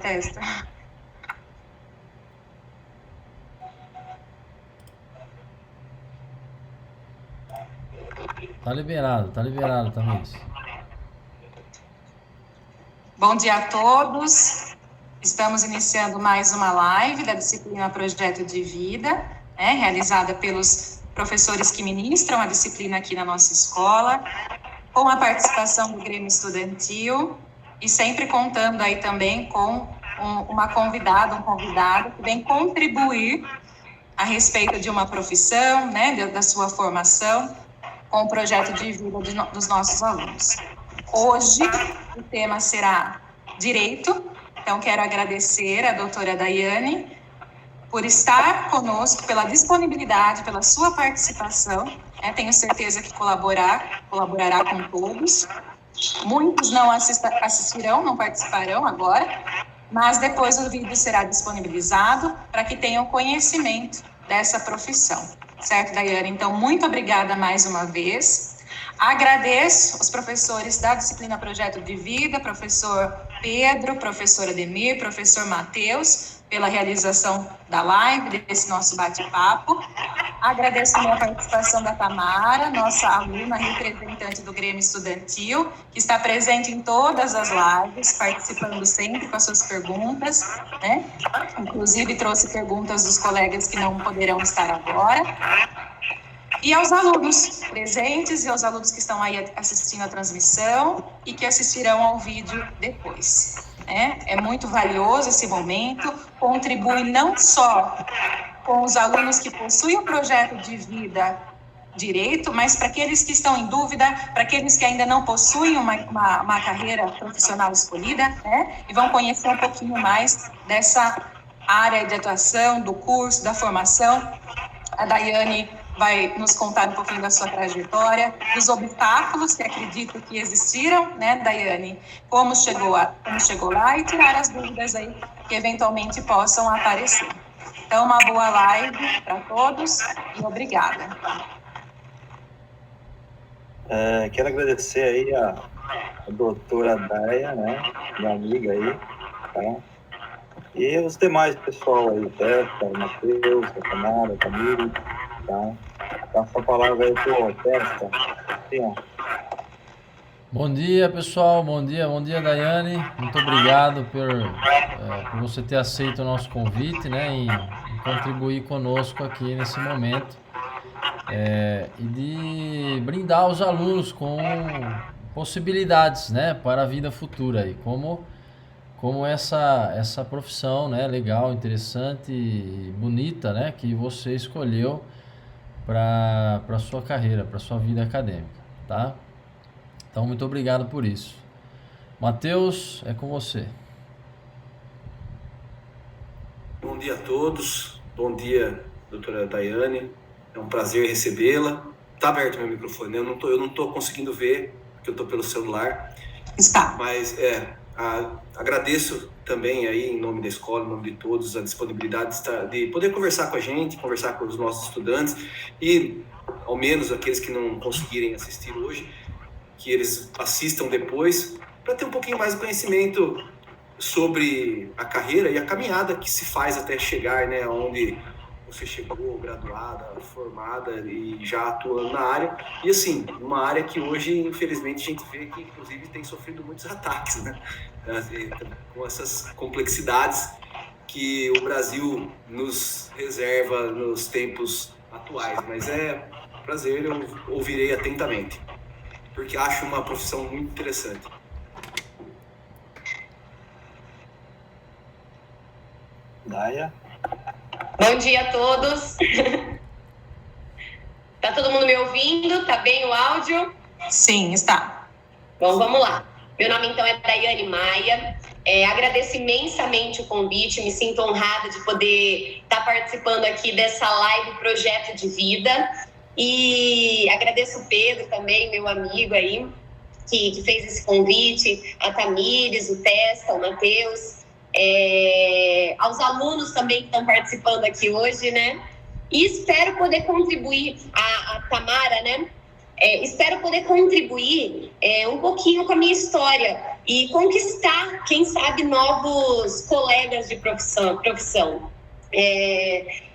Testa. Tá liberado, Tamiris. Bom dia a todos. Estamos iniciando mais uma live da disciplina Projeto de Vida, realizada pelos professores que ministram a disciplina aqui na nossa escola, com a participação do Grêmio Estudantil e sempre contando aí também com uma convidada, um convidado que vem contribuir a respeito de uma profissão, da sua formação, com o projeto de vida dos nossos alunos. Hoje, o tema será Direito, então quero agradecer a doutora Daiane por estar conosco, pela disponibilidade, pela sua participação, tenho certeza que colaborará com todos. Muitos não assistirão, não participarão agora, mas depois o vídeo será disponibilizado para que tenham conhecimento dessa profissão, certo, Daiane? Então, muito obrigada mais uma vez. Agradeço os professores da disciplina Projeto de Vida, professor Pedro, professor Ademir, professor Matheus, pela realização da live, desse nosso bate-papo. Agradeço também a participação da Tamara, nossa aluna representante do Grêmio Estudantil, que está presente em todas as lives, participando sempre com as suas perguntas, Inclusive trouxe perguntas dos colegas que não poderão estar agora. E aos alunos presentes e aos alunos que estão aí assistindo a transmissão e que assistirão ao vídeo depois. É muito valioso esse momento, contribui não só com os alunos que possuem o projeto de vida direito, mas para aqueles que estão em dúvida, para aqueles que ainda não possuem uma carreira profissional escolhida, e vão conhecer um pouquinho mais dessa área de atuação, do curso, da formação. A Daiane vai nos contar um pouquinho da sua trajetória, dos obstáculos que acredito que existiram, Daiane? Como chegou lá e tirar as dúvidas aí que eventualmente possam aparecer. Então, uma boa live para todos e obrigada. Quero agradecer aí a doutora Daia, minha amiga aí, tá? E os demais pessoal aí, o Testa, o Matheus, a Tamara, a Camille, tá? Passa a palavra aí pro Testa. Assim, ó. Bom dia, pessoal. Bom dia, Daiane. Muito obrigado por você ter aceito o nosso convite, e contribuir conosco aqui nesse momento. E de brindar os alunos com possibilidades, para a vida futura aí, como essa profissão, legal, interessante e bonita, que você escolheu para a sua carreira, para a sua vida acadêmica, tá? Então, muito obrigado por isso. Matheus, é com você. Bom dia a todos. Bom dia, doutora Daiane. É um prazer recebê-la. Está aberto meu microfone, né? Eu não tô conseguindo ver, porque eu estou pelo celular. Está. Mas agradeço também aí, em nome da escola, em nome de todos, a disponibilidade de poder conversar com a gente, conversar com os nossos estudantes e, ao menos, aqueles que não conseguirem assistir hoje, que eles assistam depois, para ter um pouquinho mais de conhecimento sobre a carreira e a caminhada que se faz até chegar, onde você chegou, graduada, formada e já atuando na área. E assim, uma área que hoje, infelizmente, a gente vê que, inclusive, tem sofrido muitos ataques, com essas complexidades que o Brasil nos reserva nos tempos atuais. Mas é um prazer, eu ouvirei atentamente, porque acho uma profissão muito interessante. Daia. Bom dia a todos. Tá todo mundo me ouvindo? Tá bem o áudio? Sim, está. Bom, vamos lá. Meu nome, então, é Daiane Maia. Agradeço imensamente o convite, me sinto honrada de poder estar participando aqui dessa live Projeto de Vida. E agradeço o Pedro também, meu amigo aí, que fez esse convite, a Tamires, o Testa, o Matheus, aos alunos também que estão participando aqui hoje, E espero poder contribuir, a Tamara, espero poder contribuir um pouquinho com a minha história e conquistar, quem sabe, novos colegas de profissão.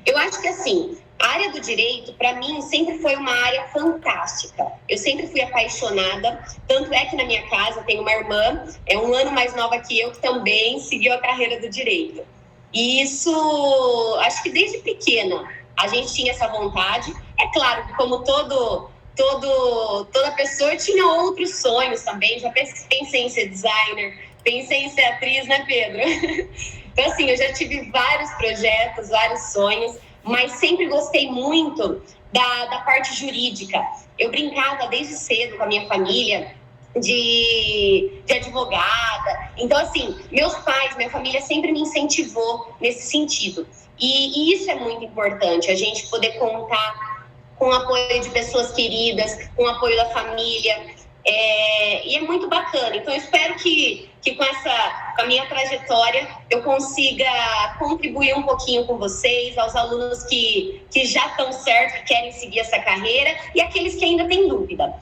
Eu acho que, assim, a área do direito, para mim, sempre foi uma área fantástica. Eu sempre fui apaixonada, tanto é que na minha casa tem uma irmã, um ano mais nova que eu, que também seguiu a carreira do direito. E isso, acho que desde pequena, a gente tinha essa vontade. É claro que, como toda pessoa, tinha outros sonhos também. Já pensei em ser designer, pensei em ser atriz, né, Pedro? Então, assim, eu já tive vários projetos, vários sonhos, mas sempre gostei muito da parte jurídica. Eu brincava desde cedo com a minha família de advogada. Então, assim, meus pais, minha família sempre me incentivou nesse sentido. E isso é muito importante, a gente poder contar com o apoio de pessoas queridas, com o apoio da família. E é muito bacana. Então, eu espero que com a minha trajetória eu consiga contribuir um pouquinho com vocês, aos alunos que já estão certos, que querem seguir essa carreira, e aqueles que ainda têm dúvida.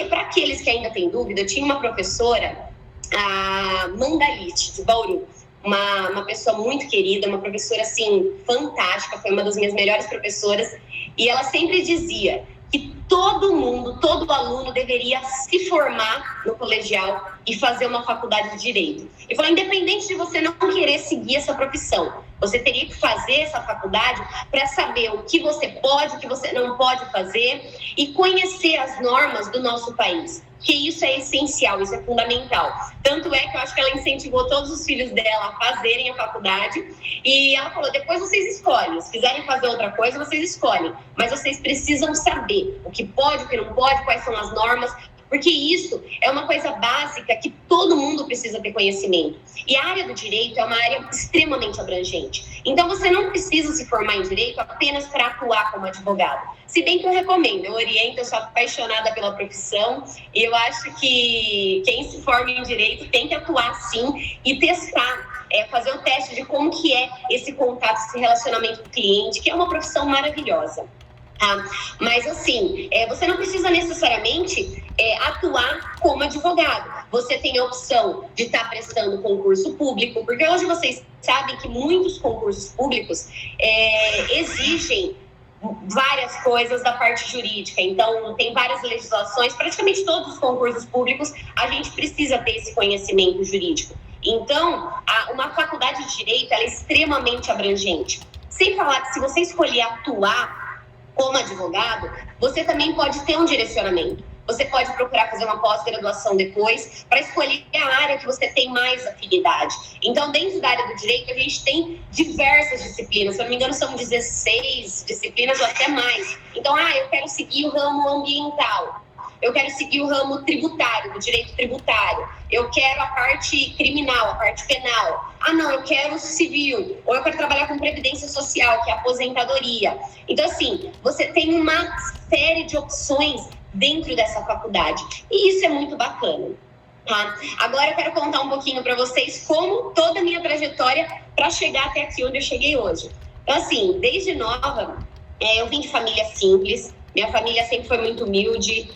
Para aqueles que ainda têm dúvida, eu tinha uma professora, a Mandalite, de Bauru, uma pessoa muito querida, uma professora, assim, fantástica, foi uma das minhas melhores professoras, e ela sempre dizia que todo aluno deveria se formar no colegial e fazer uma faculdade de Direito. E falou, independente de você não querer seguir essa profissão, você teria que fazer essa faculdade para saber o que você pode, o que você não pode fazer e conhecer as normas do nosso país. Que isso é essencial, isso é fundamental. Tanto é que eu acho que ela incentivou todos os filhos dela a fazerem a faculdade. E ela falou, depois vocês escolhem. Se quiserem fazer outra coisa, vocês escolhem. Mas vocês precisam saber o que pode, o que não pode, quais são as normas. Porque isso é uma coisa básica que todo mundo precisa ter conhecimento. E a área do direito é uma área extremamente abrangente. Então, você não precisa se formar em direito apenas para atuar como advogado. Se bem que eu recomendo, eu oriento, eu sou apaixonada pela profissão. E eu acho que quem se forma em direito tem que atuar sim e testar. Fazer o teste de como que é esse contato, esse relacionamento com o cliente, que é uma profissão maravilhosa. Mas assim, você não precisa necessariamente atuar como advogado. Você tem a opção de estar prestando concurso público, porque hoje vocês sabem que muitos concursos públicos exigem várias coisas da parte jurídica. Então, tem várias legislações, praticamente todos os concursos públicos, a gente precisa ter esse conhecimento jurídico. Então, uma faculdade de Direito, ela é extremamente abrangente. Sem falar que se você escolher atuar como advogado, você também pode ter um direcionamento. Você pode procurar fazer uma pós-graduação depois para escolher a área que você tem mais afinidade. Então, dentro da área do direito, a gente tem diversas disciplinas. Se eu não me engano, são 16 disciplinas ou até mais. Então, eu quero seguir o ramo ambiental. Eu quero seguir o ramo tributário, do direito tributário. Eu quero a parte criminal, a parte penal. Não, eu quero civil. Ou eu quero trabalhar com previdência social, que é a aposentadoria. Então, assim, você tem uma série de opções dentro dessa faculdade. E isso é muito bacana. Tá? Agora eu quero contar um pouquinho para vocês como toda a minha trajetória para chegar até aqui onde eu cheguei hoje. Então, assim, desde nova, eu vim de família simples. Minha família sempre foi muito humilde.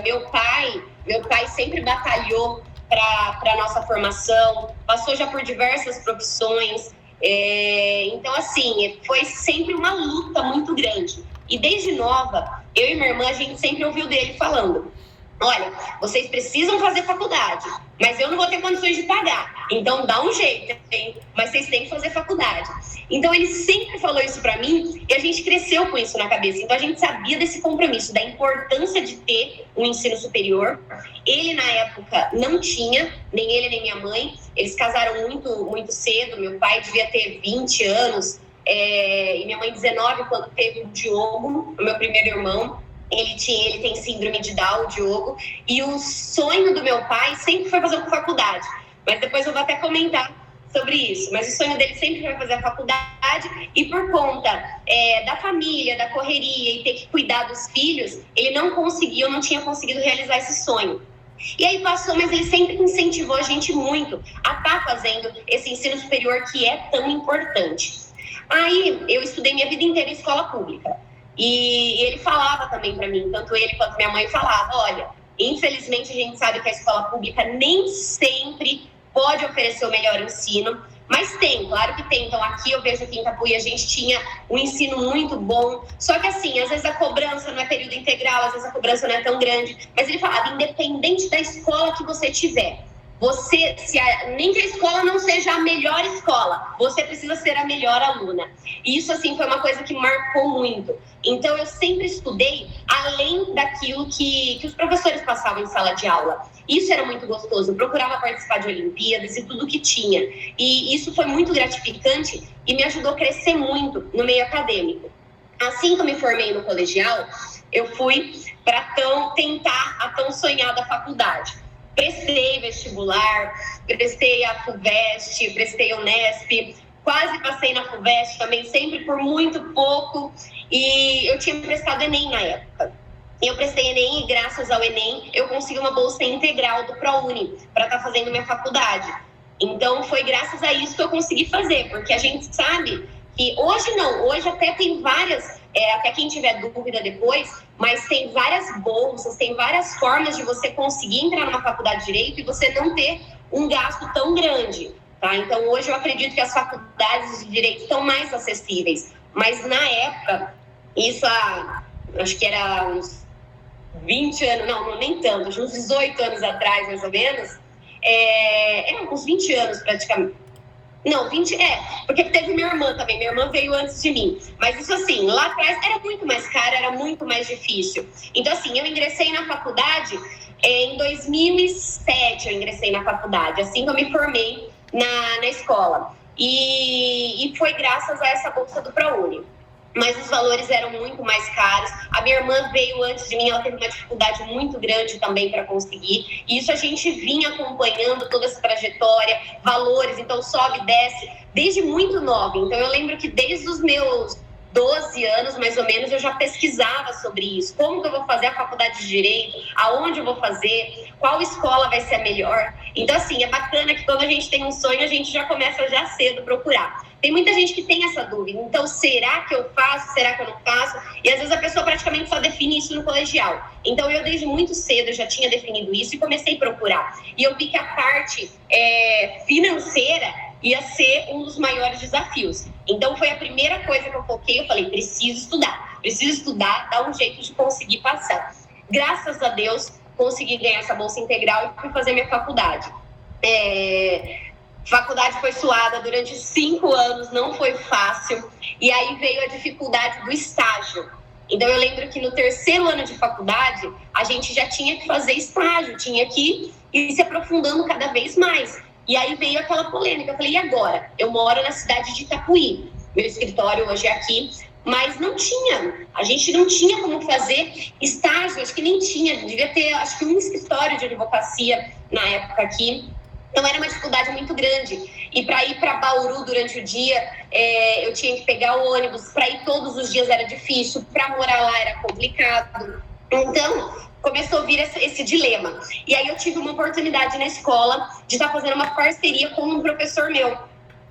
Meu pai sempre batalhou para a nossa formação, passou já por diversas profissões, então assim, foi sempre uma luta muito grande. E desde nova, eu e minha irmã, a gente sempre ouviu dele falando, olha, vocês precisam fazer faculdade, mas eu não vou ter condições de pagar, então dá um jeito, hein? Mas vocês têm que fazer faculdade. Então ele sempre falou isso para mim e a gente cresceu com isso na cabeça. Então a gente sabia desse compromisso, da importância de ter um ensino superior. Ele na época não tinha, nem ele nem minha mãe. Eles casaram muito, muito cedo. Meu pai devia ter 20 anos e minha mãe 19 quando teve o Diogo, o meu primeiro irmão. Ele tem síndrome de Down, o Diogo. E o sonho do meu pai sempre foi fazer uma faculdade. Mas depois eu vou até comentar sobre isso, mas o sonho dele sempre foi fazer a faculdade e por conta da família, da correria e ter que cuidar dos filhos, ele não tinha conseguido realizar esse sonho. E aí passou, mas ele sempre incentivou a gente muito a estar fazendo esse ensino superior que é tão importante. Aí eu estudei minha vida inteira em escola pública e ele falava também para mim, tanto ele quanto minha mãe falava, olha, Infelizmente, a gente sabe que a escola pública nem sempre pode oferecer o melhor ensino, mas tem, claro que tem. Então, aqui eu vejo que em Itapuí a gente tinha um ensino muito bom, só que assim, às vezes a cobrança não é período integral, às vezes a cobrança não é tão grande, mas ele falava, independente da escola que você tiver, nem que a escola não seja a melhor escola, você precisa ser a melhor aluna. E isso, assim, foi uma coisa que marcou muito. Então, eu sempre estudei além daquilo que os professores passavam em sala de aula. Isso era muito gostoso. Eu procurava participar de Olimpíadas e tudo que tinha. E isso foi muito gratificante e me ajudou a crescer muito no meio acadêmico. Assim que eu me formei no colegial, eu fui para tentar a tão sonhada faculdade. Prestei vestibular, prestei a FUVEST, prestei a Unesp, quase passei na FUVEST também, sempre por muito pouco, e eu tinha prestado Enem na época. Eu prestei Enem e graças ao Enem eu consegui uma bolsa integral do ProUni para estar fazendo minha faculdade. Então foi graças a isso que eu consegui fazer, porque a gente sabe que hoje até tem várias, até quem tiver dúvida depois, mas tem várias bolsas, tem várias formas de você conseguir entrar numa faculdade de Direito e você não ter um gasto tão grande, tá? Então, hoje eu acredito que as faculdades de Direito estão mais acessíveis, mas na época, isso acho que era uns 20 anos, não nem tanto, uns 18 anos atrás, mais ou menos, uns 20 anos praticamente. Não, 20, porque teve minha irmã também, minha irmã veio antes de mim. Mas isso assim, lá atrás era muito mais caro, era muito mais difícil. Então assim, eu ingressei na faculdade, em 2007 eu ingressei na faculdade, assim que eu me formei na escola. E foi graças a essa bolsa do ProUni. Mas os valores eram muito mais caros. A minha irmã veio antes de mim, ela teve uma dificuldade muito grande também para conseguir. E isso a gente vinha acompanhando toda essa trajetória, valores, então sobe e desce, desde muito nova. Então eu lembro que desde os meus 12 anos, mais ou menos, eu já pesquisava sobre isso. Como que eu vou fazer a faculdade de Direito? Aonde eu vou fazer? Qual escola vai ser a melhor? Então, assim, é bacana que quando a gente tem um sonho, a gente já começa já cedo a procurar. Tem muita gente que tem essa dúvida. Então, será que eu faço? Será que eu não faço? E, às vezes, a pessoa praticamente só define isso no colegial. Então, eu, desde muito cedo, já tinha definido isso e comecei a procurar. E eu vi que a parte financeira ia ser um dos maiores desafios. Então, foi a primeira coisa que eu foquei. Eu falei, preciso estudar, dar um jeito de conseguir passar. Graças a Deus, consegui ganhar essa bolsa integral e fui fazer minha faculdade. Faculdade foi suada durante 5 anos, não foi fácil. E aí veio a dificuldade do estágio. Então, eu lembro que no 3º ano de faculdade, a gente já tinha que fazer estágio, tinha que ir se aprofundando cada vez mais. E aí veio aquela polêmica. Eu falei, e agora? Eu moro na cidade de Itapuí. Meu escritório hoje é aqui. Mas a gente não tinha como fazer estágio. Acho que nem tinha. Devia ter, acho que um escritório de advocacia na época aqui. Então, era uma dificuldade muito grande. E para ir para Bauru durante o dia, eu tinha que pegar o ônibus. Para ir todos os dias era difícil. Para morar lá era complicado. Então, começou a vir esse dilema. E aí eu tive uma oportunidade na escola de estar fazendo uma parceria com um professor meu.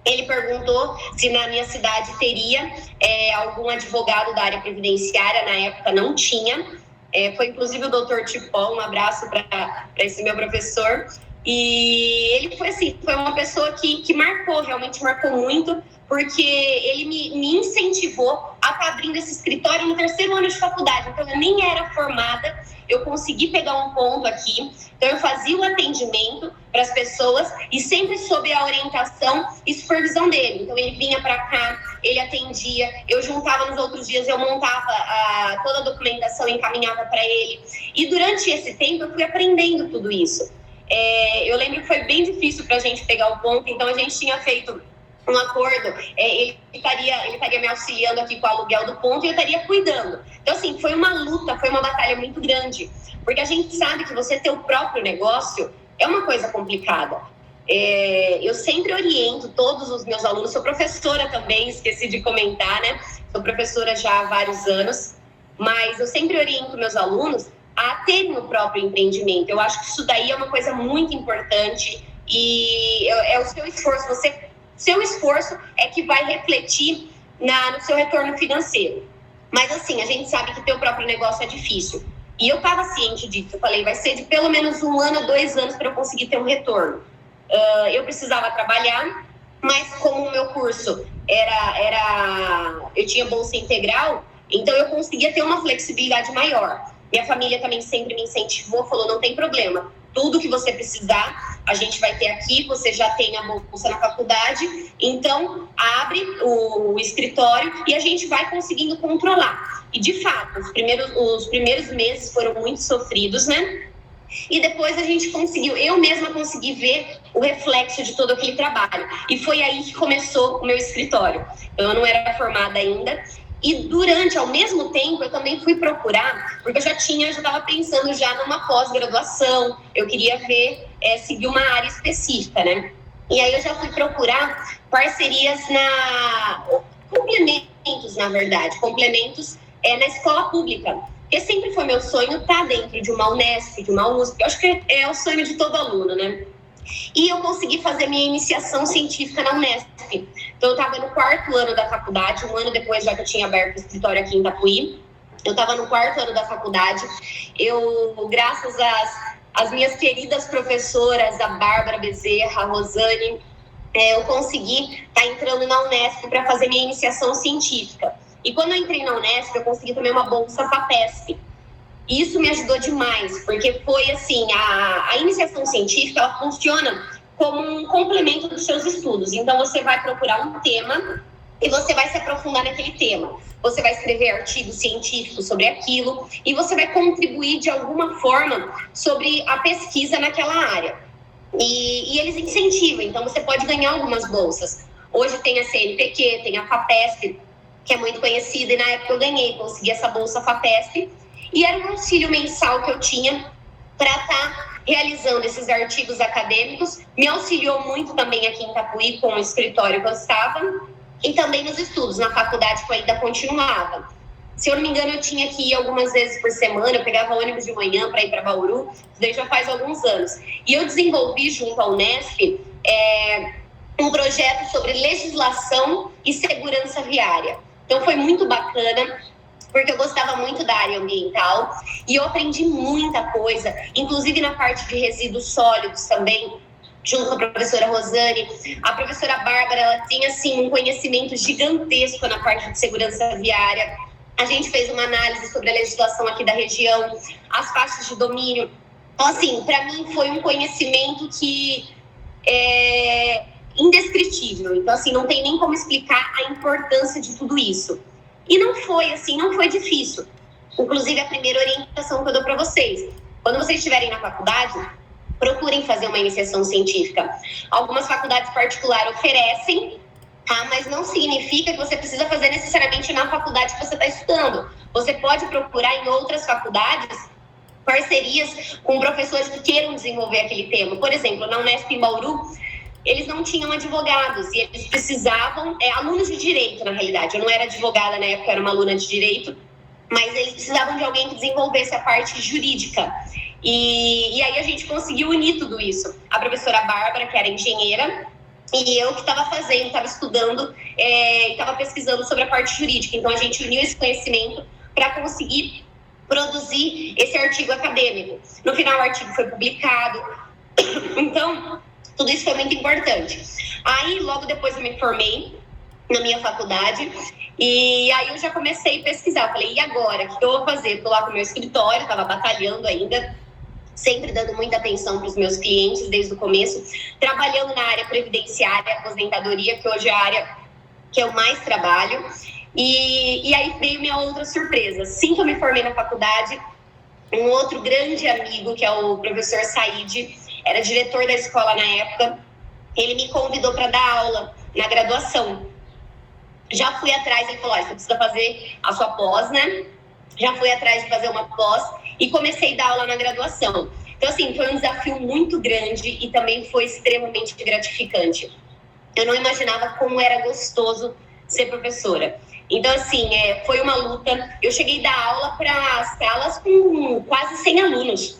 Ele perguntou se na minha cidade teria algum advogado da área previdenciária. Na época não tinha. Foi inclusive o doutor Tipó, um abraço para esse meu professor. E ele foi uma pessoa que realmente marcou muito, porque ele me incentivou a estar abrindo esse escritório no 3º ano de faculdade. Então, eu nem era formada, eu consegui pegar um ponto aqui. Então, eu fazia o atendimento para as pessoas e sempre sob a orientação e supervisão dele. Então, ele vinha para cá, ele atendia, eu juntava nos outros dias, eu montava toda a documentação e encaminhava para ele. E durante esse tempo, eu fui aprendendo tudo isso. Eu lembro que foi bem difícil para a gente pegar o ponto, então a gente tinha feito um acordo, ele estaria me auxiliando aqui com o aluguel do ponto e eu estaria cuidando. Então, assim, foi uma luta, foi uma batalha muito grande, porque a gente sabe que você ter o próprio negócio é uma coisa complicada. Eu sempre oriento todos os meus alunos, sou professora também, esqueci de comentar, né? Sou professora já há vários anos, mas eu sempre oriento meus alunos a terem o próprio empreendimento. Eu acho que isso daí é uma coisa muito importante e é o seu esforço. Seu esforço é que vai refletir no seu retorno financeiro. Mas assim, a gente sabe que ter o próprio negócio é difícil. E eu estava ciente disso, eu falei, vai ser de pelo menos 1 ano a 2 anos para eu conseguir ter um retorno. Eu precisava trabalhar, mas como o meu curso eu tinha bolsa integral, então eu conseguia ter uma flexibilidade maior. Minha família também sempre me incentivou, falou, não tem problema, tudo que você precisar, a gente vai ter aqui, você já tem a bolsa na faculdade, então abre o escritório e a gente vai conseguindo controlar. E de fato, os primeiros meses foram muito sofridos, né? E depois a gente conseguiu, eu mesma consegui ver o reflexo de todo aquele trabalho. E foi aí que começou o meu escritório. Eu não era formada ainda. E ao mesmo tempo, eu também fui procurar, porque eu já estava pensando já numa pós-graduação, eu queria seguir uma área específica, né? E aí eu já fui procurar parcerias complementos, na verdade, na escola pública. Porque sempre foi meu sonho estar dentro de uma Unesp, de uma USP, eu acho que é o sonho de todo aluno, né? E eu consegui fazer minha iniciação científica na Unesp. Então, eu estava no 4º ano da faculdade, 1 ano depois, já que eu tinha aberto o escritório aqui em Itapuí. Eu estava no 4º ano da faculdade. Graças às minhas queridas professoras, a Bárbara Bezerra, a Rosane, eu consegui estar entrando na Unesp para fazer minha iniciação científica. E quando eu entrei na Unesp, eu consegui também uma bolsa FAPESP. Isso me ajudou demais, porque foi assim, a iniciação científica, ela funciona como um complemento dos seus estudos. Então, você vai procurar um tema e você vai se aprofundar naquele tema. Você vai escrever artigos científicos sobre aquilo e você vai contribuir de alguma forma sobre a pesquisa naquela área. E eles incentivam, então você pode ganhar algumas bolsas. Hoje tem a CNPq, tem a FAPESP, que é muito conhecida, e na época eu consegui essa bolsa FAPESP, e era um auxílio mensal que eu tinha para estar realizando esses artigos acadêmicos. Me auxiliou muito também aqui em Itapuí, com o escritório que eu estava, e também nos estudos, na faculdade que eu ainda continuava. Se eu não me engano, eu tinha que ir algumas vezes por semana, eu pegava ônibus de manhã para ir para Bauru, isso daí já faz alguns anos. E eu desenvolvi junto à Unesp um projeto sobre legislação e segurança viária. Então foi muito bacana, porque eu gostava muito da área ambiental e eu aprendi muita coisa, inclusive na parte de resíduos sólidos também, junto com a professora Rosane. A professora Bárbara, ela tinha assim, um conhecimento gigantesco na parte de segurança viária. A gente fez uma análise sobre a legislação aqui da região, as faixas de domínio. Então, assim, para mim foi um conhecimento que é indescritível. Então, assim, não tem nem como explicar a importância de tudo isso. E não foi difícil. Inclusive, a primeira orientação que eu dou para vocês. Quando vocês estiverem na faculdade, procurem fazer uma iniciação científica. Algumas faculdades particulares oferecem, tá? Mas não significa que você precisa fazer necessariamente na faculdade que você está estudando. Você pode procurar em outras faculdades parcerias com professores que queiram desenvolver aquele tema. Por exemplo, na Unesp em Bauru, eles não tinham advogados e eles precisavam, alunos de direito, na realidade. Eu não era advogada na época, era uma aluna de direito, mas eles precisavam de alguém que desenvolvesse a parte jurídica. E aí a gente conseguiu unir tudo isso. A professora Bárbara, que era engenheira, e eu que estava estudando e estava pesquisando sobre a parte jurídica. Então a gente uniu esse conhecimento para conseguir produzir esse artigo acadêmico. No final o artigo foi publicado. Então, tudo isso foi muito importante. Aí, logo depois eu me formei na minha faculdade e aí eu já comecei a pesquisar. Eu falei, e agora? O que eu vou fazer? Estou lá com o meu escritório, estava batalhando ainda, sempre dando muita atenção para os meus clientes desde o começo, trabalhando na área previdenciária, aposentadoria, que hoje é a área que eu mais trabalho. E aí veio minha outra surpresa. Assim que eu me formei na faculdade, um outro grande amigo, que é o professor Said, era diretor da escola na época, ele me convidou para dar aula na graduação. Já fui atrás, ele falou, você precisa fazer a sua pós, né? Já fui atrás de fazer uma pós e comecei a dar aula na graduação. Então, assim, foi um desafio muito grande e também foi extremamente gratificante. Eu não imaginava como era gostoso ser professora. Então, assim, foi uma luta. Eu cheguei a dar aula para salas com quase 100 alunos.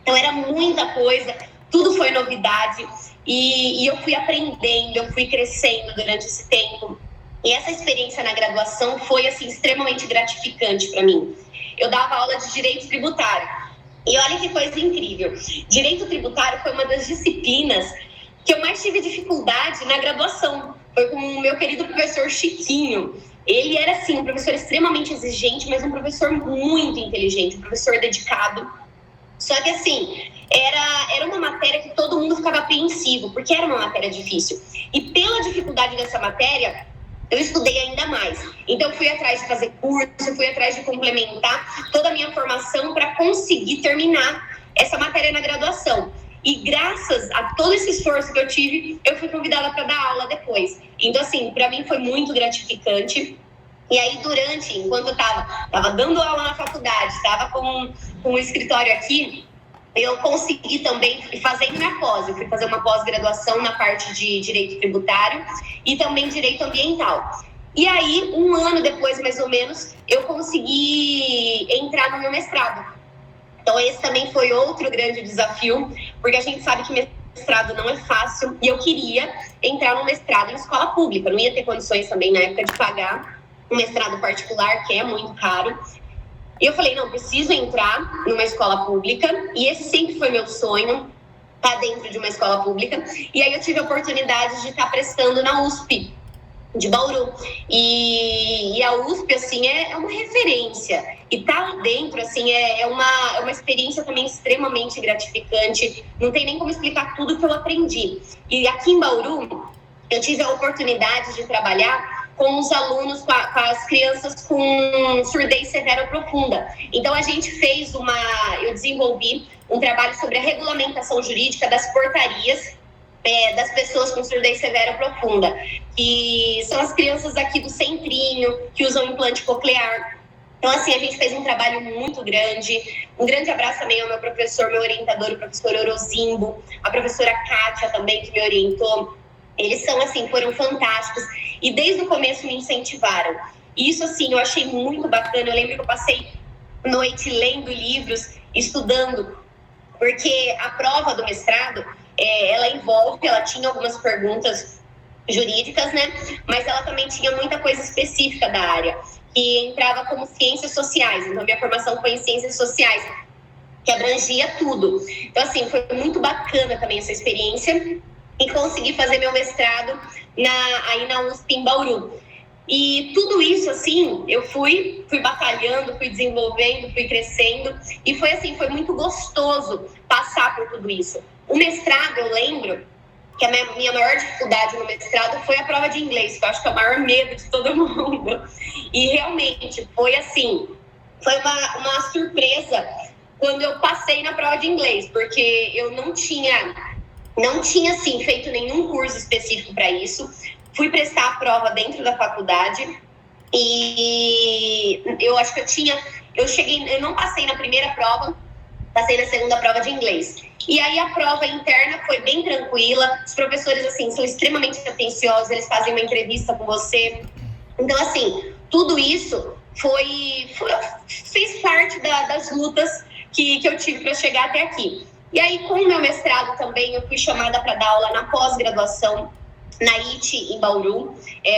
Então, era muita coisa. Tudo foi novidade e eu fui aprendendo, eu fui crescendo durante esse tempo. E essa experiência na graduação foi, assim, extremamente gratificante para mim. eu dava aula de direito tributário. E olha que coisa incrível. Direito tributário foi uma das disciplinas que eu mais tive dificuldade na graduação. Foi com o meu querido professor Chiquinho. Ele era, assim, um professor extremamente exigente, mas um professor muito inteligente, um professor dedicado. Só que, assim, era uma matéria que todo mundo ficava apreensivo, porque era uma matéria difícil. E pela dificuldade dessa matéria, eu estudei ainda mais. Então, eu fui atrás de fazer curso, fui atrás de complementar toda a minha formação para conseguir terminar essa matéria na graduação. E graças a todo esse esforço que eu tive, eu fui convidada para dar aula depois. Então, assim, para mim foi muito gratificante. E aí, enquanto eu estava dando aula na faculdade, estava com um escritório aqui, eu consegui também fazer minha pós. Eu fui fazer uma pós-graduação na parte de direito tributário e também direito ambiental. E aí, um ano depois, mais ou menos, eu consegui entrar no meu mestrado. Então, esse também foi outro grande desafio, porque a gente sabe que mestrado não é fácil, e eu queria entrar no mestrado em escola pública. Eu não ia ter condições também, na época, de pagar um mestrado particular, que é muito caro. E eu falei, não, preciso entrar numa escola pública, e esse sempre foi meu sonho, estar dentro de uma escola pública. E aí eu tive a oportunidade de estar prestando na USP, de Bauru. E a USP, assim, é uma referência. E estar lá dentro, assim, é uma experiência também extremamente gratificante. Não tem nem como explicar tudo que eu aprendi. E aqui em Bauru, eu tive a oportunidade de trabalhar com os alunos, com as crianças com surdez severa ou profunda. Então, eu desenvolvi um trabalho sobre a regulamentação jurídica das portarias das pessoas com surdez severa ou profunda, que são as crianças aqui do centrinho, que usam implante coclear. Então, assim, a gente fez um trabalho muito grande. Um grande abraço também ao meu professor, meu orientador, o professor Orozimbo, a professora Kátia também, que me orientou. Eles foram fantásticos e desde o começo me incentivaram. Isso, assim, eu achei muito bacana. Eu lembro que eu passei noite lendo livros, estudando, porque a prova do mestrado, ela tinha algumas perguntas jurídicas, né? Mas ela também tinha muita coisa específica da área, que entrava como ciências sociais. Então, minha formação foi em ciências sociais, que abrangia tudo. Então, assim, foi muito bacana também essa experiência e consegui fazer meu mestrado aí na USP em Bauru. E tudo isso, assim, eu fui batalhando, fui desenvolvendo, fui crescendo. E foi muito gostoso passar por tudo isso. O mestrado, eu lembro que a minha maior dificuldade no mestrado foi a prova de inglês, que eu acho que é o maior medo de todo mundo. E realmente foi uma surpresa quando eu passei na prova de inglês, porque eu não tinha assim, feito nenhum curso específico para isso. Fui prestar a prova dentro da faculdade e eu acho que eu não passei na primeira prova, passei na segunda prova de inglês. E aí a prova interna foi bem tranquila, os professores, assim, são extremamente atenciosos, eles fazem uma entrevista com você. Então, assim, tudo isso fez parte das lutas que eu tive para chegar até aqui. E aí, com o meu mestrado também, eu fui chamada para dar aula na pós-graduação, na IT, em Bauru,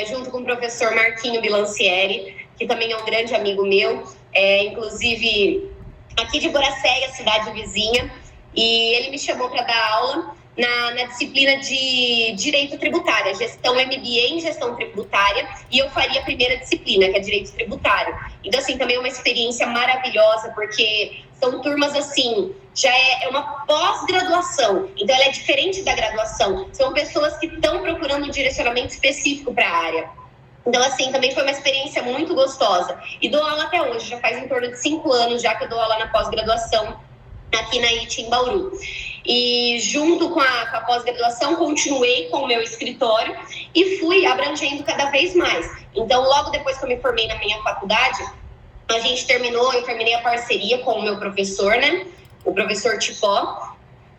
junto com o professor Marquinho Bilancieri, que também é um grande amigo meu, inclusive aqui de Boracéia, cidade vizinha, e ele me chamou para dar aula na disciplina de Direito Tributário, gestão MBA em Gestão Tributária, e eu faria a primeira disciplina, que é Direito Tributário. Então, assim, também é uma experiência maravilhosa, porque são turmas, assim, já é uma pós-graduação, então ela é diferente da graduação. São pessoas que estão procurando um direcionamento específico para a área. Então, assim, também foi uma experiência muito gostosa. E dou aula até hoje, já faz em torno de 5 anos já que eu dou aula na pós-graduação aqui na IT em Bauru. E junto com a pós-graduação, continuei com o meu escritório e fui abrangendo cada vez mais. Então, logo depois que eu me formei na minha faculdade, eu terminei a parceria com o meu professor, né? O professor Tipó.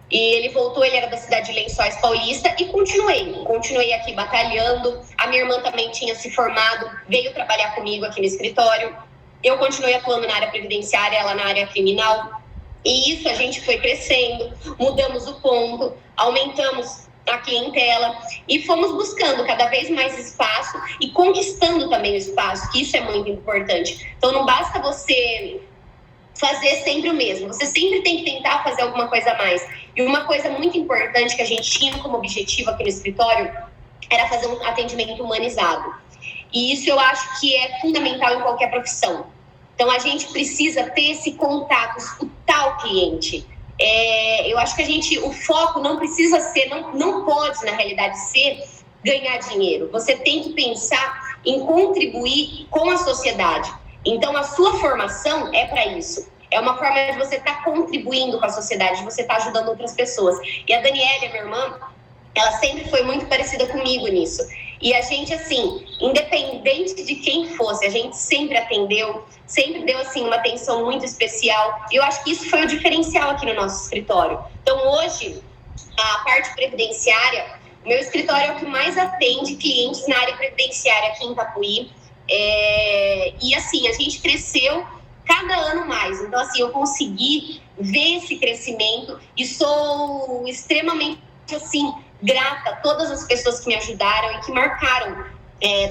E ele voltou, ele era da cidade de Lençóis Paulista e continuei aqui batalhando. A minha irmã também tinha se formado, veio trabalhar comigo aqui no escritório. Eu continuei atuando na área previdenciária, ela na área criminal. E isso a gente foi crescendo, mudamos o ponto, aumentamos a clientela e fomos buscando cada vez mais espaço e conquistando também o espaço, que isso é muito importante. Então não basta você fazer sempre o mesmo. Você sempre tem que tentar fazer alguma coisa a mais. E uma coisa muito importante que a gente tinha como objetivo aqui no escritório era fazer um atendimento humanizado. E isso eu acho que é fundamental em qualquer profissão. Então, a gente precisa ter esse contato, escutar o cliente. Eu acho que o foco não precisa ser, não pode, na realidade, ser ganhar dinheiro. Você tem que pensar em contribuir com a sociedade. Então, a sua formação é para isso. É uma forma de você estar contribuindo com a sociedade, de você estar ajudando outras pessoas. E a Daniela, minha irmã, ela sempre foi muito parecida comigo nisso. E a gente, assim, independente de quem fosse, a gente sempre atendeu, sempre deu, assim, uma atenção muito especial. E eu acho que isso foi o diferencial aqui no nosso escritório. Então, hoje, a parte previdenciária, meu escritório é o que mais atende clientes na área previdenciária aqui em Tatuí. E, assim, a gente cresceu cada ano mais. Então, assim, eu consegui ver esse crescimento e sou extremamente, assim, grata a todas as pessoas que me ajudaram e que marcaram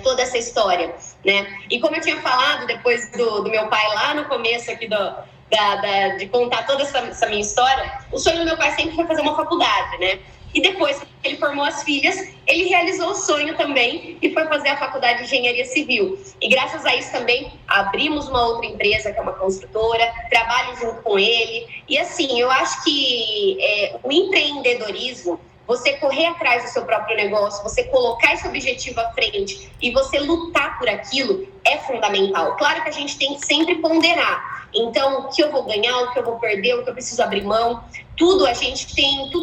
toda essa história, né? E como eu tinha falado depois do meu pai lá no começo aqui de contar toda essa minha história, o sonho do meu pai sempre foi fazer uma faculdade, né? E depois que ele formou as filhas, ele realizou o sonho também e foi fazer a faculdade de engenharia civil. E graças a isso também abrimos uma outra empresa, que é uma construtora, trabalho junto com ele. E assim, eu acho que o empreendedorismo, você correr atrás do seu próprio negócio, você colocar esse objetivo à frente e você lutar por aquilo é fundamental. Claro que a gente tem que sempre ponderar. Então, o que eu vou ganhar, o que eu vou perder, o que eu preciso abrir mão, tudo é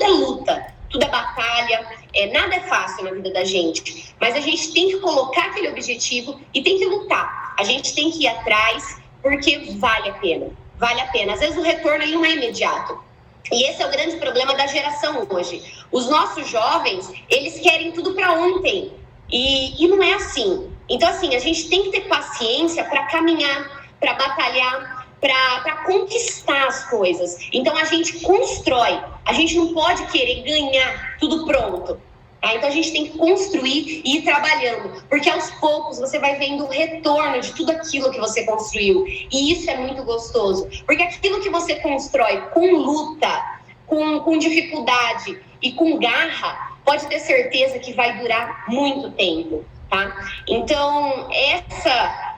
luta, tudo é batalha, nada é fácil na vida da gente. Mas a gente tem que colocar aquele objetivo e tem que lutar. A gente tem que ir atrás porque vale a pena. Vale a pena. Às vezes o retorno ele não é imediato. E esse é o grande problema da geração hoje. Os nossos jovens, eles querem tudo para ontem. E não é assim. Então, assim, a gente tem que ter paciência para caminhar, para batalhar, para conquistar as coisas. Então, a gente constrói. A gente não pode querer ganhar tudo pronto. Tá? Então, a gente tem que construir e ir trabalhando. Porque, aos poucos, você vai vendo o retorno de tudo aquilo que você construiu. E isso é muito gostoso. Porque aquilo que você constrói com luta, com dificuldade e com garra, pode ter certeza que vai durar muito tempo. Tá? Então,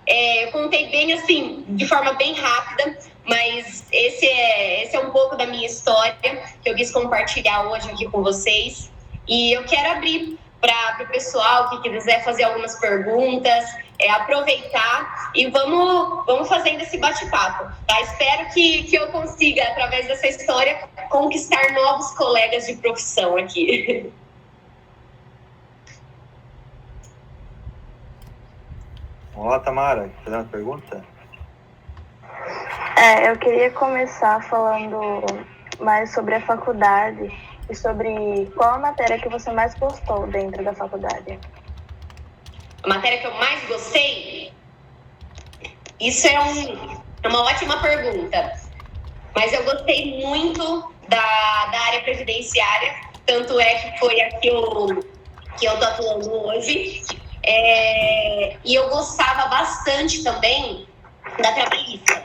eu contei bem assim, de forma bem rápida, mas esse é um pouco da minha história que eu quis compartilhar hoje aqui com vocês. E eu quero abrir para o pessoal que quiser fazer algumas perguntas, aproveitar e vamos fazendo esse bate-papo. Tá? Espero que eu consiga, através dessa história, conquistar novos colegas de profissão aqui. Olá, Tamara, quer fazer uma pergunta? Eu queria começar falando mais sobre a faculdade e sobre qual a matéria que você mais gostou dentro da faculdade. A matéria que eu mais gostei? Isso é uma ótima pergunta. Mas eu gostei muito da área previdenciária, tanto é que foi a que eu estou atuando hoje. E eu gostava bastante também da trabalhista.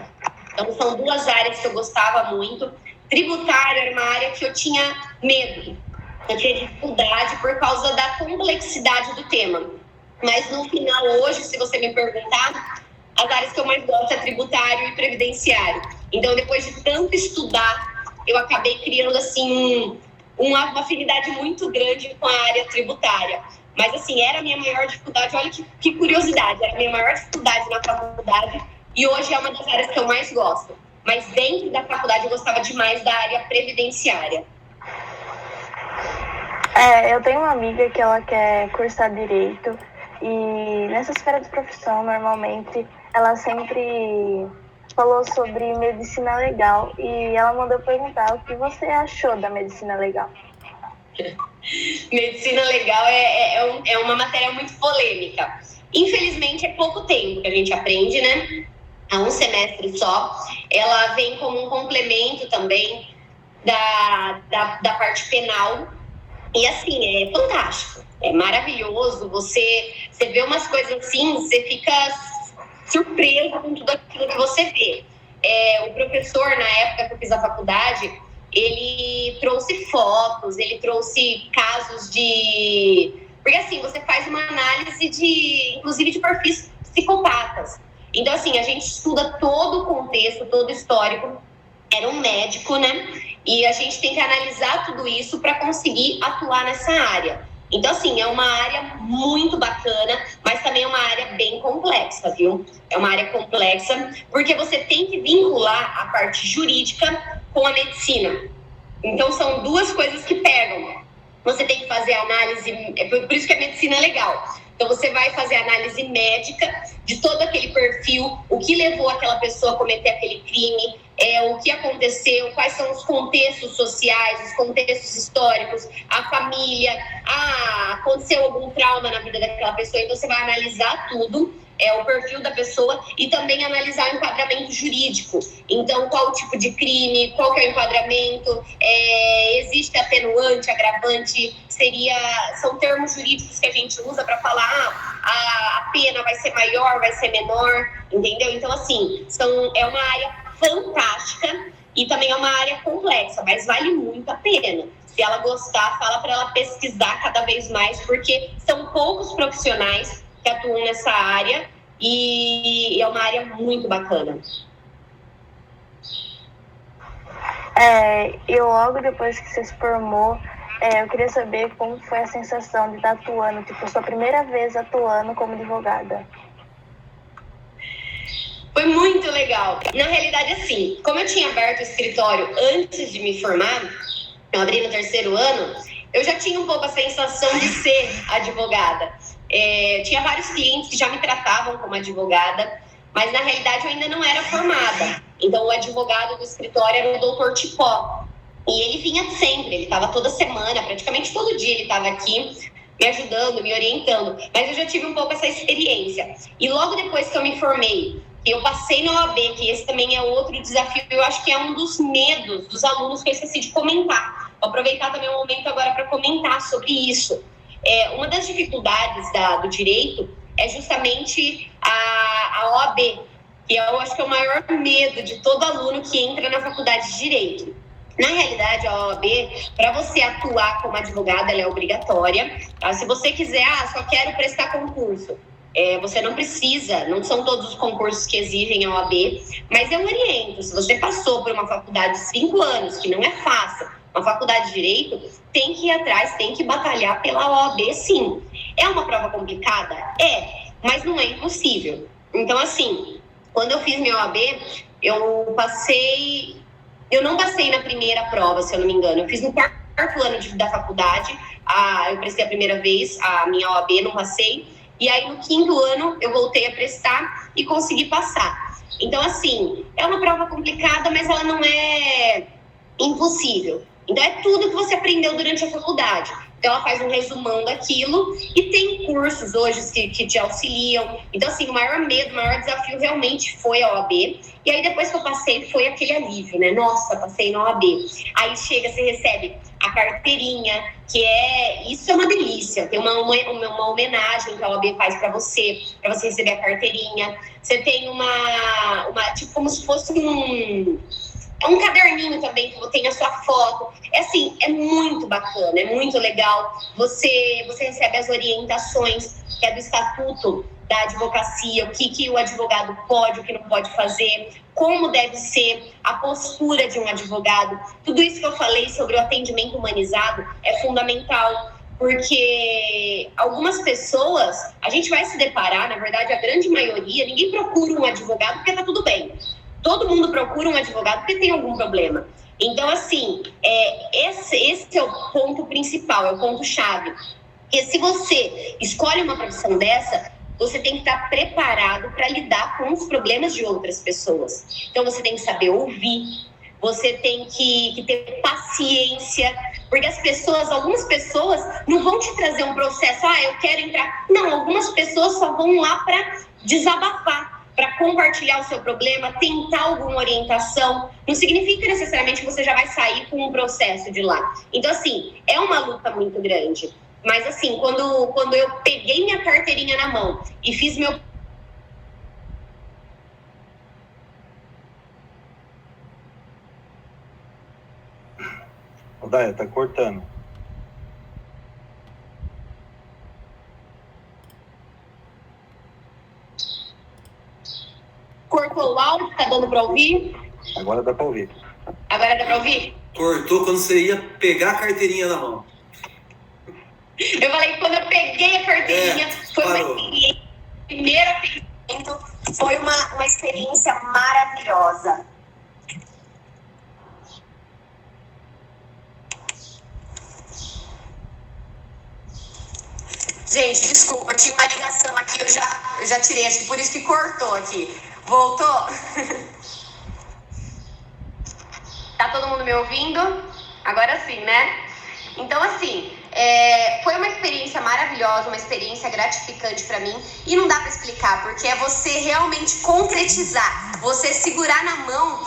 Então, são duas áreas que eu gostava muito. Tributária era uma área que eu tinha medo, eu tinha dificuldade por causa da complexidade do tema. Mas, no final, hoje, se você me perguntar, as áreas que eu mais gosto é tributário e previdenciário. Então, depois de tanto estudar, eu acabei criando, assim, uma afinidade muito grande com a área tributária. Mas, assim, era a minha maior dificuldade. Olha que curiosidade. Era a minha maior dificuldade na faculdade e hoje é uma das áreas que eu mais gosto. Mas dentro da faculdade eu gostava demais da área previdenciária. Eu tenho uma amiga que ela quer cursar Direito e nessa esfera de profissão, normalmente, ela sempre falou sobre medicina legal e ela mandou perguntar o que você achou da medicina legal. Medicina legal é uma matéria muito polêmica. Infelizmente, é pouco tempo que a gente aprende, né? Há um semestre só. Ela vem como um complemento também da parte penal. E, assim, é fantástico. É maravilhoso. Você vê umas coisas assim, você fica surpreso com tudo aquilo que você vê. o professor, na época que eu fiz a faculdade, ele trouxe fotos, ele trouxe casos de... Porque, assim, você faz uma análise, inclusive, de perfis psicopatas. Então, assim, a gente estuda todo o contexto, todo o histórico. Era um médico, né? E a gente tem que analisar tudo isso para conseguir atuar nessa área. Então, assim, é uma área muito bacana, mas também é uma área bem complexa, viu? É uma área complexa, porque você tem que vincular a parte jurídica com a medicina. Então, são duas coisas que pegam. Você tem que fazer análise, por isso que a medicina é legal. Então, você vai fazer análise médica de todo aquele perfil, o que levou aquela pessoa a cometer aquele crime, o que aconteceu, quais são os contextos sociais, os contextos históricos, a família, aconteceu algum trauma na vida daquela pessoa. Então, você vai analisar tudo, o perfil da pessoa e também analisar o enquadramento jurídico. Então, qual o tipo de crime, qual que é o enquadramento, existe atenuante, agravante, são termos jurídicos que a gente usa para falar a pena vai ser maior, vai ser menor, entendeu? Então, assim, é uma área fantástica e também é uma área complexa, mas vale muito a pena. Se ela gostar, fala para ela pesquisar cada vez mais, porque são poucos profissionais que atuam nessa área e é uma área muito bacana. E logo depois que você se formou, eu queria saber como foi a sensação de estar atuando, tipo, sua primeira vez atuando como advogada. Foi muito legal. Na realidade, assim, como eu tinha aberto o escritório antes de me formar, eu abri no 3º ano, eu já tinha um pouco a sensação de ser advogada. Tinha vários clientes que já me tratavam como advogada, mas na realidade eu ainda não era formada. Então o advogado do escritório era o Dr. Tipó. E ele vinha sempre, ele estava toda semana, praticamente todo dia ele estava aqui, me ajudando, me orientando. Mas eu já tive um pouco essa experiência. E logo depois que eu me formei, eu passei na OAB, que esse também é outro desafio, eu acho que é um dos medos dos alunos que eu esqueci de comentar. Vou aproveitar também o momento agora para comentar sobre isso. Uma das dificuldades do direito é justamente a OAB, que eu acho que é o maior medo de todo aluno que entra na faculdade de Direito. Na realidade, a OAB, para você atuar como advogada, ela é obrigatória. Se você quiser, só quero prestar concurso, você não precisa, não são todos os concursos que exigem a OAB, mas eu oriento, se você passou por uma faculdade de 5 anos, que não é fácil, uma faculdade de Direito, tem que ir atrás, tem que batalhar pela OAB, sim. É uma prova complicada? Mas não é impossível. Então, assim, quando eu fiz minha OAB, eu não passei na primeira prova, se eu não me engano, eu fiz no 4º ano da faculdade, eu prestei a primeira vez, a minha OAB, não passei, e aí no 5º ano eu voltei a prestar e consegui passar. Então, assim, é uma prova complicada, mas ela não é impossível. Então, é tudo que você aprendeu durante a faculdade. Então, ela faz um resumão daquilo e tem cursos hoje que te auxiliam. Então, assim, o maior medo, o maior desafio realmente foi a OAB. E aí, depois que eu passei, foi aquele alívio, né? Nossa, passei na OAB. Aí chega, você recebe a carteirinha, isso é uma delícia. Tem uma homenagem que a OAB faz para você receber a carteirinha. Você tem tipo, como se fosse um caderninho também que tem a sua foto. Assim, é muito bacana, é muito legal. Você recebe as orientações, que é do Estatuto da Advocacia, o que o advogado pode, o que não pode fazer, como deve ser a postura de um advogado. Tudo isso que eu falei sobre o atendimento humanizado é fundamental, porque algumas pessoas, a gente vai se deparar, na verdade, a grande maioria, ninguém procura um advogado porque tá tudo bem. Todo mundo procura um advogado porque tem algum problema. Então, assim, esse é o ponto principal, é o ponto-chave. Porque se você escolhe uma profissão dessa, você tem que estar preparado para lidar com os problemas de outras pessoas. Então, você tem que saber ouvir, você tem que ter paciência, porque algumas pessoas não vão te trazer um processo, eu quero entrar. Não, algumas pessoas só vão lá para desabafar, para compartilhar o seu problema, tentar alguma orientação. Não significa necessariamente que você já vai sair com um processo de lá. Então, assim, é uma luta muito grande. Mas, assim, quando eu peguei minha carteirinha na mão e fiz meu Daia, tá cortando. Cortou o áudio, tá dando pra ouvir? Agora dá pra ouvir. Agora dá pra ouvir? Cortou quando você ia pegar a carteirinha na mão. Eu falei que quando eu peguei a carteirinha, foi uma parou. experiência. Primeiro atendimento foi uma experiência maravilhosa. Gente, desculpa, tinha uma ligação aqui, eu já tirei, acho que por isso que cortou aqui. Voltou? Tá todo mundo me ouvindo? Agora sim, né? Então, assim, foi uma experiência maravilhosa, uma experiência gratificante pra mim. E não dá pra explicar, porque é você realmente concretizar, você segurar na mão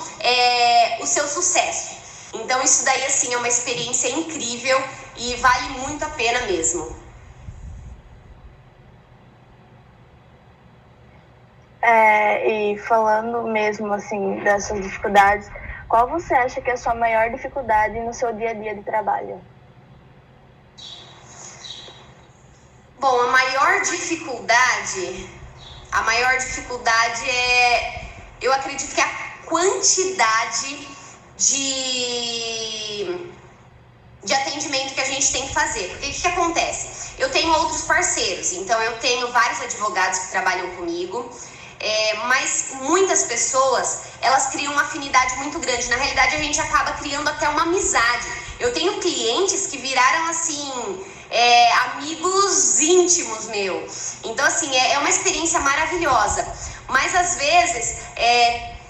o seu sucesso. Então, isso daí, assim, é uma experiência incrível e vale muito a pena mesmo. E falando mesmo, assim, das suas dificuldades, qual você acha que é a sua maior dificuldade no seu dia a dia de trabalho? Bom, a maior dificuldade eu acredito que é a quantidade de atendimento que a gente tem que fazer. Porque o que acontece? Eu tenho outros parceiros, então eu tenho vários advogados que trabalham comigo, mas muitas pessoas, elas criam uma afinidade muito grande. Na realidade, a gente acaba criando até uma amizade. Eu tenho clientes que viraram, assim, amigos íntimos meu. Então, assim, é uma experiência maravilhosa. Mas, às vezes,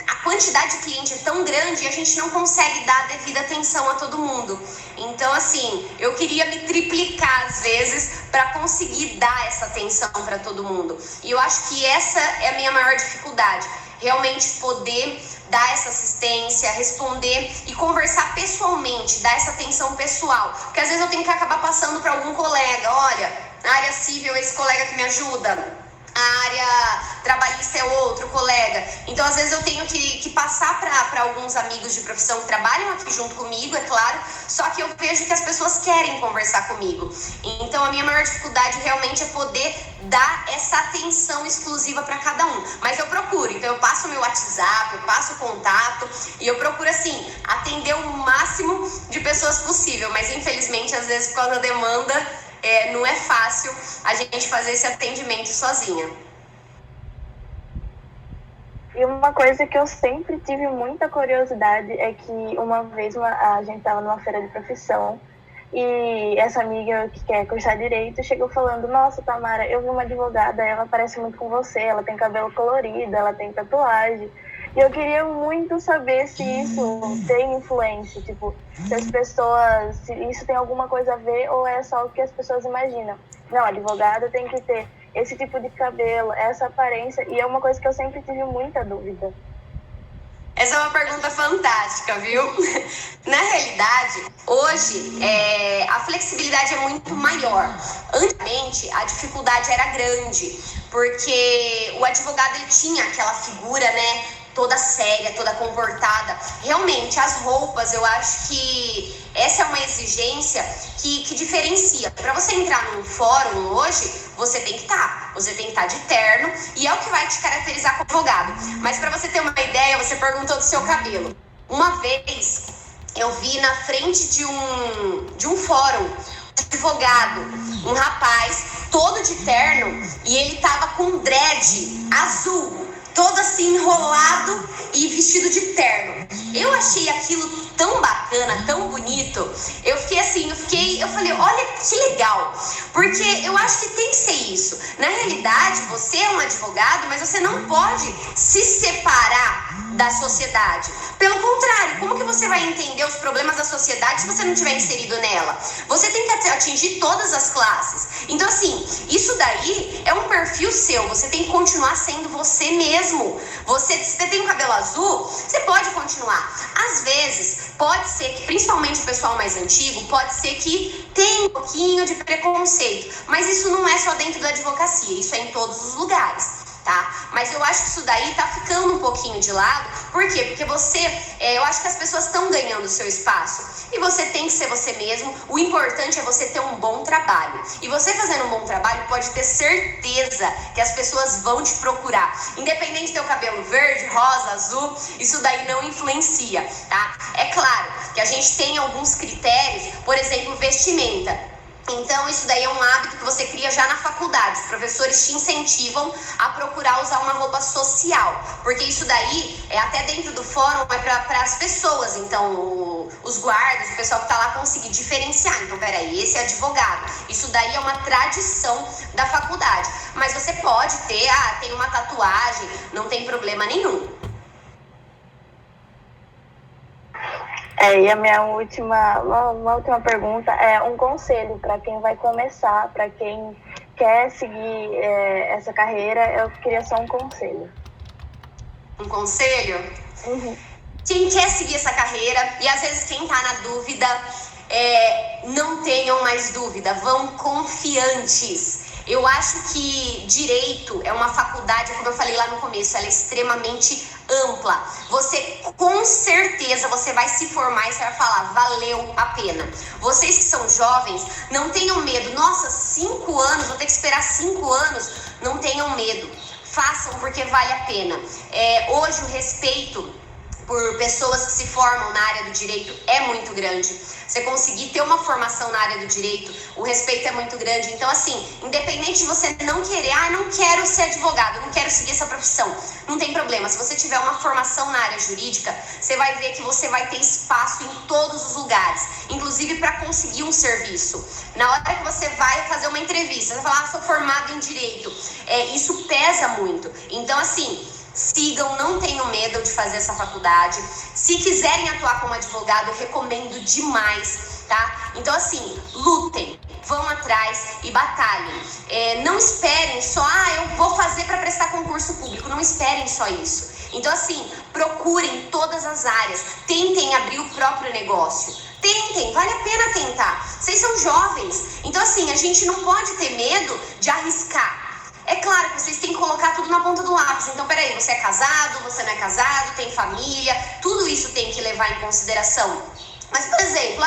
a quantidade de cliente é tão grande e a gente não consegue dar a devida atenção a todo mundo. Então, assim, eu queria me triplicar às vezes para conseguir dar essa atenção para todo mundo. E eu acho que essa é a minha maior dificuldade. Realmente poder dar essa assistência, responder e conversar pessoalmente, dar essa atenção pessoal. Porque às vezes eu tenho que acabar passando para algum colega. Olha, na área civil, esse colega que me ajuda. A área trabalhista é outro colega. Então, às vezes, eu tenho que passar para alguns amigos de profissão que trabalham aqui junto comigo, é claro, só que eu vejo que as pessoas querem conversar comigo. Então, a minha maior dificuldade realmente é poder dar essa atenção exclusiva para cada um. Mas eu procuro, então eu passo o meu WhatsApp, eu passo o contato e eu procuro, assim, atender o máximo de pessoas possível. Mas, infelizmente, às vezes, por causa da demanda, não é fácil a gente fazer esse atendimento sozinha. E uma coisa que eu sempre tive muita curiosidade é que uma vez a gente estava numa feira de profissão e essa amiga que quer cursar direito chegou falando: nossa, Tamara, eu vi uma advogada, ela parece muito com você, ela tem cabelo colorido, ela tem tatuagem. E eu queria muito saber se isso tem influência, tipo, se isso tem alguma coisa a ver ou é só o que as pessoas imaginam. Não, advogada tem que ter esse tipo de cabelo, essa aparência, e é uma coisa que eu sempre tive muita dúvida. Essa é uma pergunta fantástica, viu? Na realidade, hoje, a flexibilidade é muito maior. Antigamente, a dificuldade era grande, porque o advogado ele tinha aquela figura, né, toda séria, toda comportada. Realmente, as roupas, eu acho que essa é uma exigência que diferencia. Para você entrar num fórum hoje, você tem que estar de terno e é o que vai te caracterizar como advogado. Mas para você ter uma ideia, você perguntou do seu cabelo. Uma vez, eu vi na frente de um fórum, um advogado, um rapaz, todo de terno, e ele tava com dread azul, todo assim enrolado e vestido de terno. Eu achei aquilo tão bacana, tão bonito. Eu falei, olha que legal. Porque eu acho que tem que ser isso. Na realidade, você é um advogado, mas você não pode se separar da sociedade. Pelo contrário, como que você vai entender os problemas da sociedade se você não tiver inserido nela? Você tem que atingir todas as classes. Então, assim, isso daí é um perfil seu. Você tem que continuar sendo você mesmo. Você tem um cabelo azul, você pode continuar. Às vezes, pode ser que, principalmente o pessoal mais antigo, pode ser que tenha um pouquinho de preconceito. Mas isso não é só dentro da advocacia, isso é em todos os lugares, tá? Mas eu acho que isso daí tá ficando um pouquinho de lado. Por quê? Porque eu acho que as pessoas estão ganhando o seu espaço. E você tem que ser você mesmo. O importante é você ter um bom trabalho. E você fazendo um bom trabalho, pode ter certeza que as pessoas vão te procurar. Independente do teu cabelo verde, rosa, azul, isso daí não influencia, tá? É claro que a gente tem alguns critérios, por exemplo, vestimenta. Então, isso daí é um hábito que você cria já na faculdade. Os professores te incentivam a procurar usar uma roupa social. Porque isso daí, até dentro do fórum, é para as pessoas. Então, os guardas, o pessoal que está lá conseguir diferenciar. Então, peraí, esse é advogado. Isso daí é uma tradição da faculdade. Mas você pode ter, tem uma tatuagem, não tem problema nenhum. E a minha uma última pergunta é um conselho para quem vai começar, para quem quer seguir essa carreira. Eu queria só um conselho. Um conselho? Uhum. Quem quer seguir essa carreira, e às vezes quem está na dúvida, não tenham mais dúvida, vão confiantes. Eu acho que direito é uma faculdade, como eu falei lá no começo, ela é extremamente ampla. Você, com certeza, você vai se formar e você vai falar, valeu a pena. Vocês que são jovens, não tenham medo. Nossa, 5 anos, vou ter que esperar 5 anos. Não tenham medo. Façam porque vale a pena. Hoje o respeito por pessoas que se formam na área do direito é muito grande. Você conseguir ter uma formação na área do direito, o respeito é muito grande. Então, assim, independente de você não querer, não quero ser advogado, não quero seguir essa profissão, não tem problema. Se você tiver uma formação na área jurídica, você vai ver que você vai ter espaço em todos os lugares, inclusive para conseguir um serviço. Na hora que você vai fazer uma entrevista, você vai falar, sou formado em direito. Isso pesa muito. Então, assim, sigam, não tenham medo de fazer essa faculdade. Se quiserem atuar como advogado, eu recomendo demais, tá? Então, assim, lutem, vão atrás e batalhem. Não esperem só, eu vou fazer para prestar concurso público. Não esperem só isso. Então, assim, procurem todas as áreas. Tentem abrir o próprio negócio. Tentem, vale a pena tentar. Vocês são jovens. Então, assim, a gente não pode ter medo de arriscar. É claro que vocês têm que colocar tudo na ponta do lápis. Então, peraí, você é casado, você não é casado, tem família, tudo isso tem que levar em consideração. Mas, por exemplo,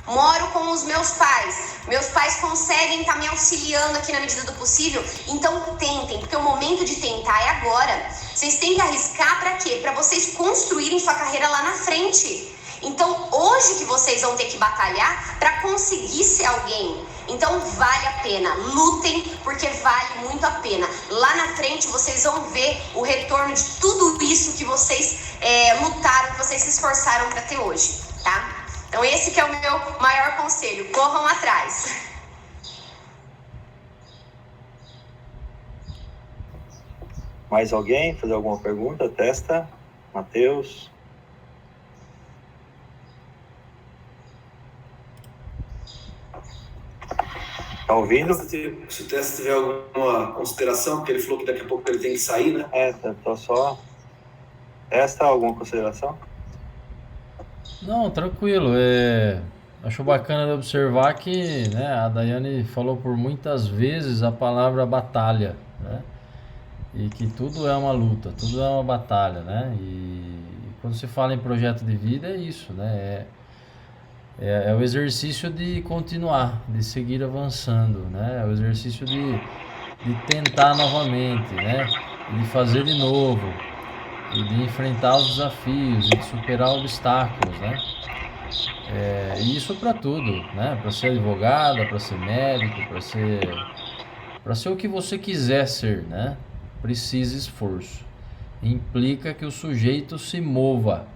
moro com os meus pais. Meus pais conseguem estar me auxiliando aqui na medida do possível. Então, tentem, porque o momento de tentar é agora. Vocês têm que arriscar para quê? Para vocês construírem sua carreira lá na frente. Então, hoje que vocês vão ter que batalhar para conseguir ser alguém. Então, vale a pena. Lutem, porque vale muito a pena. Lá na frente, vocês vão ver o retorno de tudo isso que vocês lutaram, que vocês se esforçaram para ter hoje, tá? Então, esse que é o meu maior conselho. Corram atrás. Mais alguém? Fazer alguma pergunta? Testa. Matheus. Tá ouvindo? Se o Testa tiver alguma consideração, porque ele falou que daqui a pouco ele tem que sair, né? Tô só... Testa, alguma consideração? Não, tranquilo. Acho bacana de observar que, né, a Daiane falou por muitas vezes a palavra batalha, né? E que tudo é uma luta, tudo é uma batalha, né? E quando se fala em projeto de vida é isso, né? É o exercício de continuar, de seguir avançando, né? É o exercício de tentar novamente, né? De fazer de novo, e de enfrentar os desafios, e de superar obstáculos, né? E isso para tudo, né? Para ser advogada, para ser médico, para ser o que você quiser ser, né? Precisa esforço. Implica que o sujeito se mova,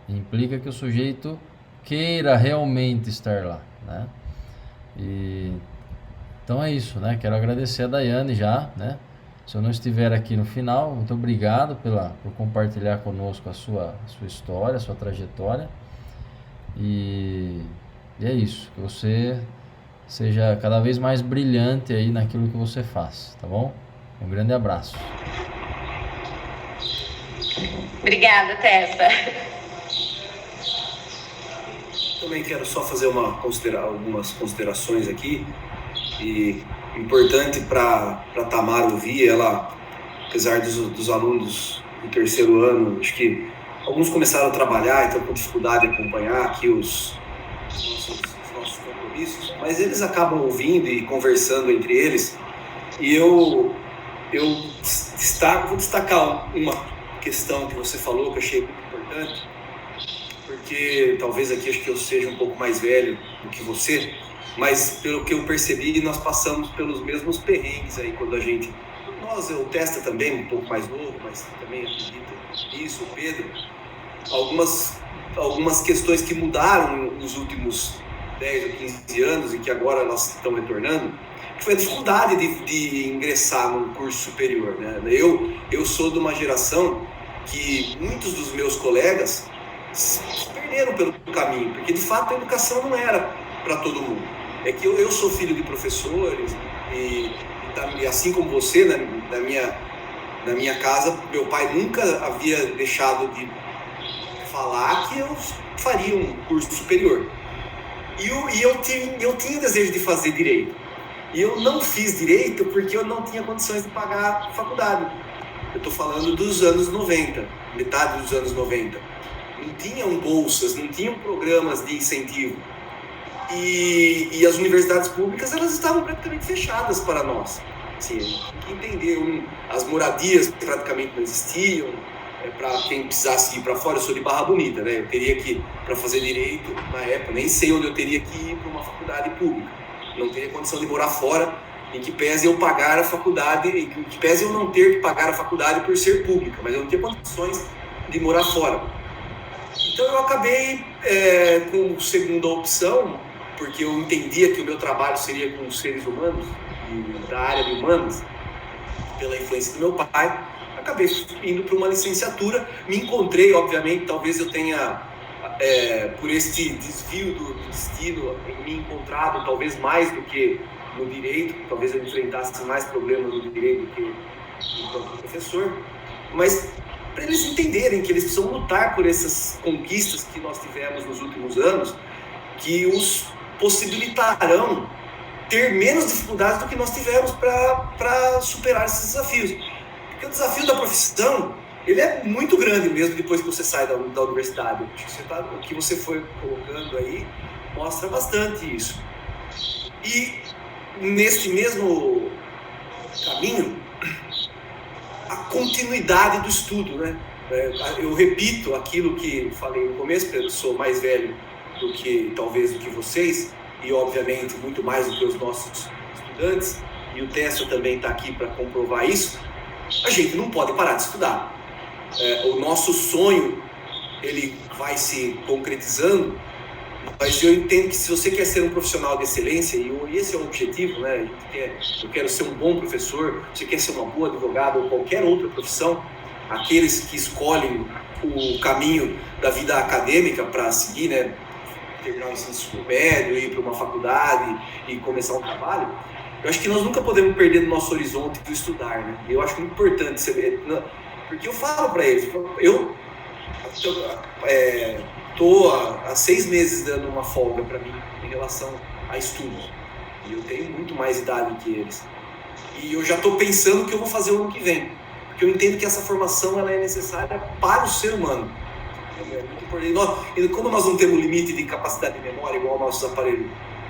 implica que o sujeito queira realmente estar lá, né? Então é isso, né? Quero agradecer a Daiane já, né? Se eu não estiver aqui no final, muito obrigado por compartilhar conosco a sua história, a sua trajetória. E é isso, que você seja cada vez mais brilhante aí naquilo que você faz, tá bom? Um grande abraço. Obrigada, Tessa. Também quero só fazer algumas considerações aqui. E importante para Tamara ouvir, ela apesar dos alunos do terceiro ano, acho que alguns começaram a trabalhar e estão com dificuldade de acompanhar aqui os nossos compromissos, mas eles acabam ouvindo e conversando entre eles. E eu vou destacar uma questão que você falou que eu achei muito importante, porque talvez aqui acho que eu seja um pouco mais velho do que você, mas pelo que eu percebi, nós passamos pelos mesmos perrengues aí quando o Testa também, um pouco mais novo, mas também acredita nisso, o Pedro, algumas questões que mudaram nos últimos 10 ou 15 anos e que agora elas estão retornando, que foi a dificuldade de ingressar num curso superior, né? Eu sou de uma geração que muitos dos meus colegas se perderam pelo caminho, porque de fato a educação não era para todo mundo. É que eu sou filho de professores e assim como você, na minha casa, meu pai nunca havia deixado de falar que eu faria um curso superior. E eu tinha desejo de fazer direito. E eu não fiz direito porque eu não tinha condições de pagar a faculdade. Eu estou falando dos anos 90, metade dos anos 90. Não tinham bolsas, não tinham programas de incentivo. E as universidades públicas, elas estavam praticamente fechadas para nós. Assim, tem que entender, as moradias praticamente não existiam. Para quem precisasse ir para fora, eu sou de Barra Bonita, né? Eu teria que, para fazer direito, na época, nem sei onde eu teria que ir para uma faculdade pública. Não teria condição de morar fora, em que pese eu pagar a faculdade, em que pese eu não ter que pagar a faculdade por ser pública, mas eu não tinha condições de morar fora. Então eu acabei como segunda opção, porque eu entendia que o meu trabalho seria com os seres humanos, da área de humanas, pela influência do meu pai, acabei indo para uma licenciatura. Me encontrei, obviamente, talvez eu tenha, por este desvio do destino, me encontrado talvez mais do que no direito, talvez eu enfrentasse mais problemas no direito do que enquanto professor, mas para eles entenderem que eles precisam lutar por essas conquistas que nós tivemos nos últimos anos, que os possibilitarão ter menos dificuldades do que nós tivemos para superar esses desafios. Porque o desafio da profissão, ele é muito grande mesmo depois que você sai da universidade. O que você foi colocando aí mostra bastante isso. E nesse mesmo caminho, a continuidade do estudo, né? Eu repito aquilo que falei no começo, porque eu sou mais velho do que vocês, e obviamente muito mais do que os nossos estudantes, e o Tessa também está aqui para comprovar isso. A gente não pode parar de estudar. O nosso sonho, ele vai se concretizando, mas eu entendo que se você quer ser um profissional de excelência, e esse é o objetivo, né? Eu quero ser um bom professor, você quer ser uma boa advogada ou qualquer outra profissão, aqueles que escolhem o caminho da vida acadêmica para seguir, né? Terminar o ensino médio, ir para uma faculdade e começar um trabalho, eu acho que nós nunca podemos perder no nosso horizonte do estudar, né? Eu acho muito importante você ver, porque eu falo para eles, eu estou há 6 meses dando uma folga para mim em relação a estudos, e eu tenho muito mais idade que eles, e eu já estou pensando o que eu vou fazer o ano que vem, porque eu entendo que essa formação ela é necessária para o ser humano. E como nós não temos limite de capacidade de memória igual aos nossos aparelhos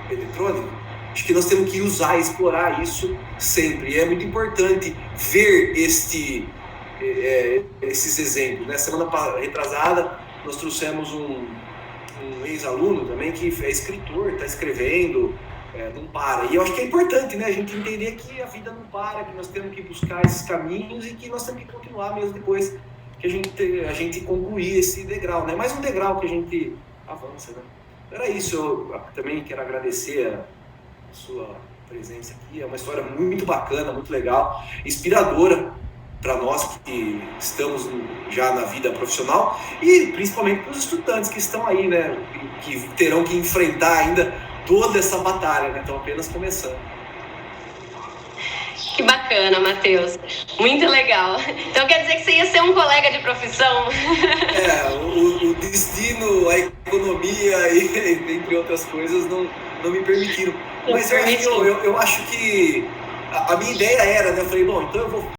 eletrônicos, acho que nós temos que usar e explorar isso sempre. E é muito importante ver esses exemplos, né? Semana retrasada, nós trouxemos um ex-aluno também que é escritor, está escrevendo, não para. E eu acho que é importante, né, a gente entender que a vida não para, que nós temos que buscar esses caminhos e que nós temos que continuar mesmo depois que a gente concluir esse degrau, né? Mais um degrau que a gente avança, né? Era isso, eu também quero agradecer a sua presença aqui, é uma história muito bacana, muito legal, inspiradora para nós que estamos já na vida profissional e principalmente para os estudantes que estão aí, né? Que terão que enfrentar ainda toda essa batalha, né? Estão apenas começando. Que bacana, Matheus. Muito legal. Então quer dizer que você ia ser um colega de profissão? O destino, a economia e entre outras coisas não me permitiram. Mas eu acho que a minha ideia era, né? Eu falei, bom, então eu vou